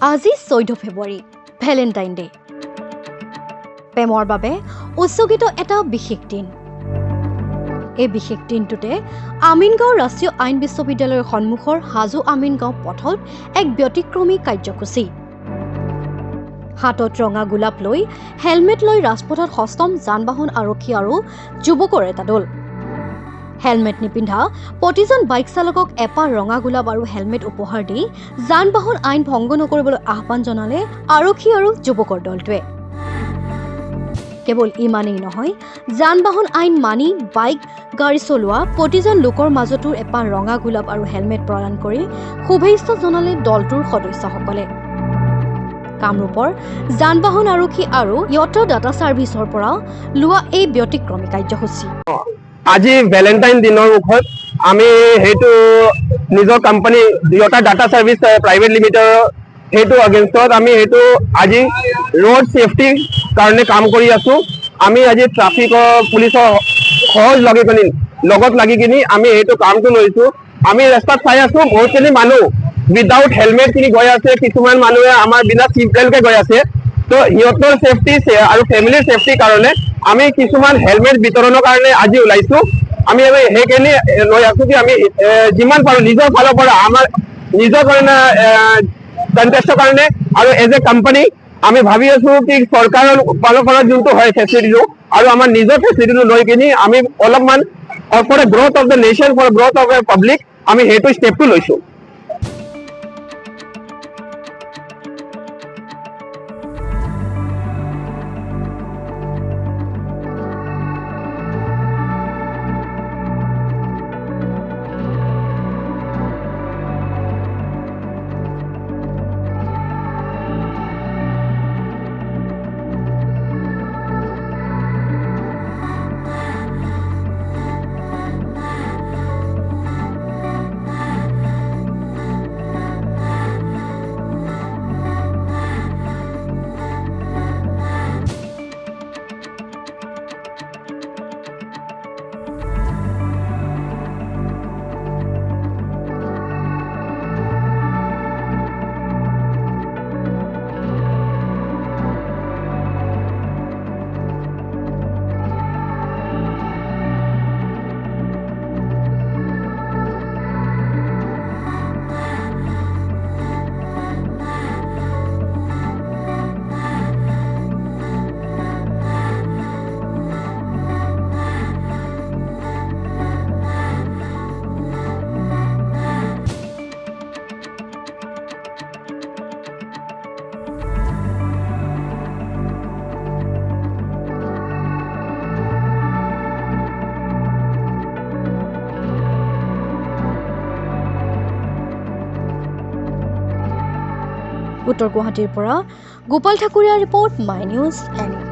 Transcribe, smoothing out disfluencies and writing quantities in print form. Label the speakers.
Speaker 1: আজি 14 ফেব্ৰুৱাৰী Valentine day. প্ৰেমৰ বাবে উৎসৰ্গিত এটা বিশেষ দিন। এই বিশেষ দিনটোতে আমিনগাঁও ৰাষ্ট্ৰীয় আইন বিশ্ববিদ্যালয়ৰ সন্মুখৰ হাজো আমিনগাঁও পথত এক ব্যতিক্ৰমী কাৰ্যসূচী। হাতত ৰঙা গোলাপ লৈ হেলমেট লৈ ৰাজপথত সষ্টম যান-বাহন আৰক্ষী আৰু যুৱকৰ এটা দল। হেলমেট নিপিন্ধা প্ৰতিজন বাইক চালকক এপাহ ৰঙা গোলাপ আৰু হেলমেট উপহাৰ দি যান-বাহন আইন ভংগ নকৰিবলৈ আহ্বান জনালে আৰক্ষী আৰু যুৱকৰ দলটোৱে। কেৱল ইমানেই নহয়, যান-বাহন আইন মানি বাইক গাড়ী চলোৱা প্ৰতিজন লোকৰ মাজতো এপাহ ৰঙা গোলাপ আৰু হেলমেট প্ৰদান কৰি শুভেচ্ছা জনালে দলটোৰ সদস্যসকলে। কামৰূপৰ যান-বাহন আৰক্ষী আৰু য়ট ডাটা ছাৰ্ভিচৰ পৰা লোৱা এই ব্যতিক্ৰমী কাৰ্যসূচী।
Speaker 2: আজি ভেলেণ্টাইন দিনৰ মুখত আমি সেইটো নিজৰ company yacht data service private লিমিটেডৰ সেইটো এগেইনষ্টত আমি সেইটো আজি ৰোড সেফটিৰ কাৰণে কাম কৰি আছো। আমি আজি ট্ৰাফিকৰ পুলিচৰ লগত লাগি কিনি আমি সেইটো কামটো লৈছো। আমি ৰাস্তাত চাই আছো বহুতখিনি মানুহ উইদাউট হেলমেট কিনি গৈ আছে, কিছুমান মানুহে আমাৰ বিনা চিট বেল্টকে গৈ আছে। তো সিহঁতৰ সেফটি আৰু ফেমিলিৰ সেফটিৰ কাৰণে আমি কিছুমান হেলমেট বিতৰণৰ কাৰণে আজি ওলাইছো। আমি সেইখিনি লৈ আছো কি আমি যিমান পাৰো নিজৰ ফালৰ পৰা আমাৰ নিজৰ কাৰণে কণ্টেষ্টৰ কাৰণে আৰু এজ এ কোম্পানী আমি ভাবি আছো কি চৰকাৰৰ ফালৰ পৰা যোনটো হয় ফেচিলিটিটো আৰু আমাৰ নিজৰ ফেচিলিটিটো লৈ কিনি আমি অলপমান for the growth of the nation, for growth of the public আমি সেইটো ষ্টেপটো লৈছো।
Speaker 1: উত্তৰ গুৱাহাটীৰ পৰা গোপাল ঠাকুৰীয়াৰ ৰিপৰ্ট, মাই নিউজ এনি।